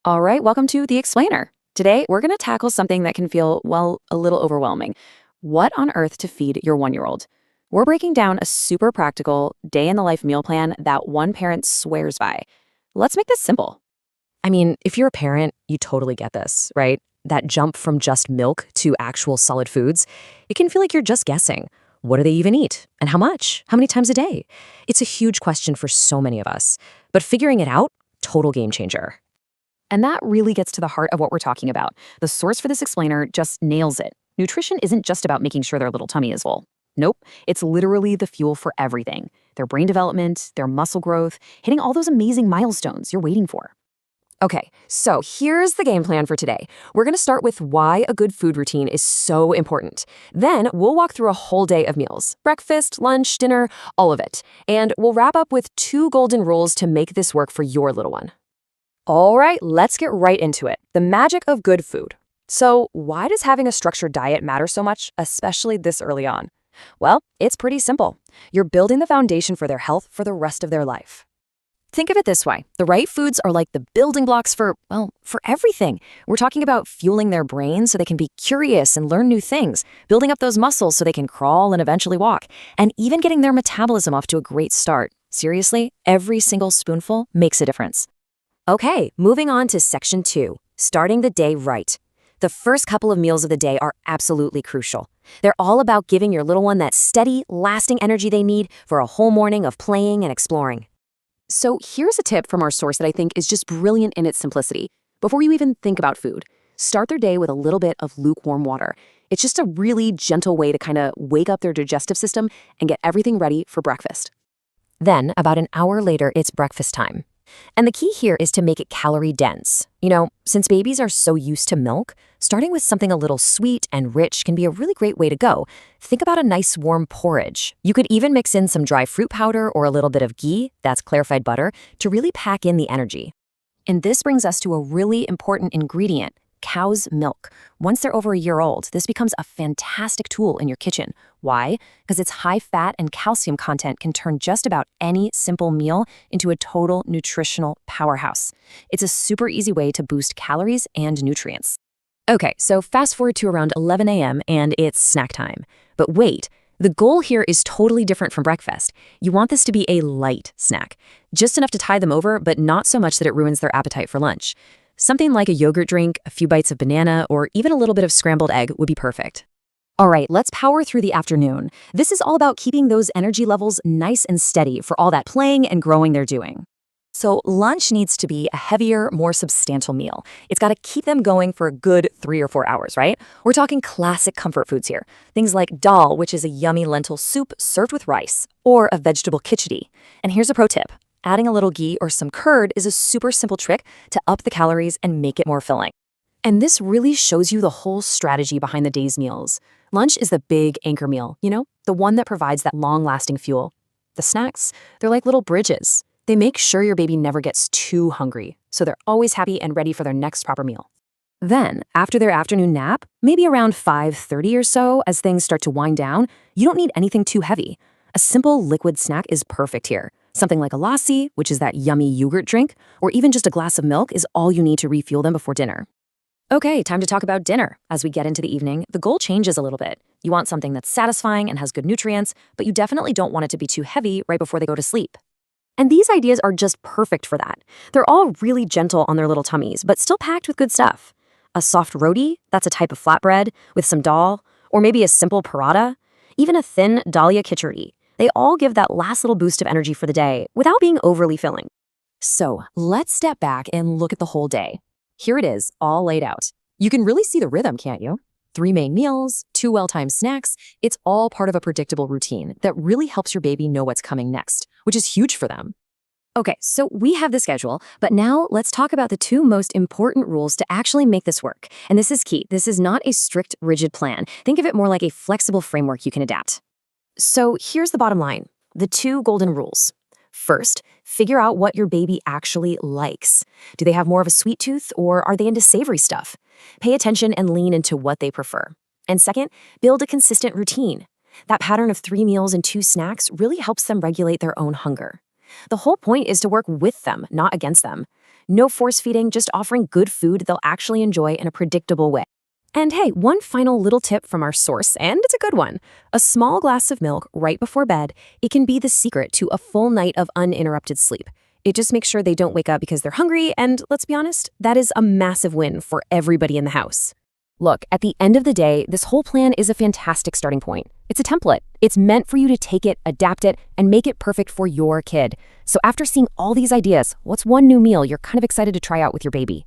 All right, welcome to The Explainer. Today, we're going to tackle something that can feel, well, a little overwhelming. What on earth to feed your 1-year-old? We're breaking down a super practical, day-in-the-life meal plan that one parent swears by. Let's make this simple. I mean, if you're a parent, you totally get this, right? That jump from just milk to actual solid foods, it can feel like you're just guessing. What do they even eat? And how much? How many times a day? It's a huge question for so many of us. But figuring it out, total game changer. And that really gets to the heart of what we're talking about. The source for this explainer just nails it. Nutrition isn't just about making sure their little tummy is full. Nope, it's literally the fuel for everything. Their brain development, their muscle growth, hitting all those amazing milestones you're waiting for. Okay, so here's the game plan for today. We're going to start with why a good food routine is so important. Then we'll walk through a whole day of meals, breakfast, lunch, dinner, all of it. And we'll wrap up with 2 golden rules to make this work for your little one. All right, let's get right into it. The magic of good food. So why does having a structured diet matter so much, especially this early on? Well, it's pretty simple. You're building the foundation for their health for the rest of their life. Think of it this way. The right foods are like the building blocks for everything. We're talking about fueling their brains so they can be curious and learn new things, building up those muscles so they can crawl and eventually walk, and even getting their metabolism off to a great start. Seriously, every single spoonful makes a difference. Okay, moving on to section 2, starting the day right. The first couple of meals of the day are absolutely crucial. They're all about giving your little one that steady, lasting energy they need for a whole morning of playing and exploring. So here's a tip from our source that I think is just brilliant in its simplicity. Before you even think about food, start their day with a little bit of lukewarm water. It's just a really gentle way to kind of wake up their digestive system and get everything ready for breakfast. Then, about an hour later, it's breakfast time. And the key here is to make it calorie-dense. You know, since babies are so used to milk, starting with something a little sweet and rich can be a really great way to go. Think about a nice warm porridge. You could even mix in some dry fruit powder or a little bit of ghee, that's clarified butter, to really pack in the energy. And this brings us to a really important ingredient, cow's milk. Once they're over a year old, this becomes a fantastic tool in your kitchen. Why? Because its high fat and calcium content can turn just about any simple meal into a total nutritional powerhouse. It's a super easy way to boost calories and nutrients. Okay, so fast forward to around 11 a.m. and it's snack time. But wait, the goal here is totally different from breakfast. You want this to be a light snack, just enough to tide them over, but not so much that it ruins their appetite for lunch. Something like a yogurt drink, a few bites of banana, or even a little bit of scrambled egg would be perfect. All right, let's power through the afternoon. This is all about keeping those energy levels nice and steady for all that playing and growing they're doing. So lunch needs to be a heavier, more substantial meal. It's got to keep them going for a good 3 or 4 hours, right? We're talking classic comfort foods here. Things like dal, which is a yummy lentil soup served with rice, or a vegetable khichdi. And here's a pro tip. Adding a little ghee or some curd is a super simple trick to up the calories and make it more filling. And this really shows you the whole strategy behind the day's meals. Lunch is the big anchor meal, you know, the one that provides that long-lasting fuel. The snacks, they're like little bridges. They make sure your baby never gets too hungry, so they're always happy and ready for their next proper meal. Then, after their afternoon nap, maybe around 5:30 or so, as things start to wind down, you don't need anything too heavy. A simple liquid snack is perfect here. Something like a lassi, which is that yummy yogurt drink, or even just a glass of milk is all you need to refuel them before dinner. Okay, time to talk about dinner. As we get into the evening, the goal changes a little bit. You want something that's satisfying and has good nutrients, but you definitely don't want it to be too heavy right before they go to sleep. And these ideas are just perfect for that. They're all really gentle on their little tummies, but still packed with good stuff. A soft roti, that's a type of flatbread, with some dal, or maybe a simple paratha, even a thin dalia khichdi. They all give that last little boost of energy for the day without being overly filling. So let's step back and look at the whole day. Here it is, all laid out. You can really see the rhythm, can't you? 3 main meals, 2 well-timed snacks. It's all part of a predictable routine that really helps your baby know what's coming next, which is huge for them. Okay, so we have the schedule, but now let's talk about the 2 most important rules to actually make this work. And this is key. This is not a strict, rigid plan. Think of it more like a flexible framework you can adapt. So here's the bottom line, the 2 golden rules. First, figure out what your baby actually likes. Do they have more of a sweet tooth or are they into savory stuff? Pay attention and lean into what they prefer. And second, build a consistent routine. That pattern of 3 meals and 2 snacks really helps them regulate their own hunger. The whole point is to work with them, not against them. No force feeding, just offering good food they'll actually enjoy in a predictable way. And hey, one final little tip from our source, and it's a good one. A small glass of milk right before bed, it can be the secret to a full night of uninterrupted sleep. It just makes sure they don't wake up because they're hungry, and let's be honest, that is a massive win for everybody in the house. Look, at the end of the day, this whole plan is a fantastic starting point. It's a template. It's meant for you to take it, adapt it, and make it perfect for your kid. So after seeing all these ideas, what's one new meal you're kind of excited to try out with your baby?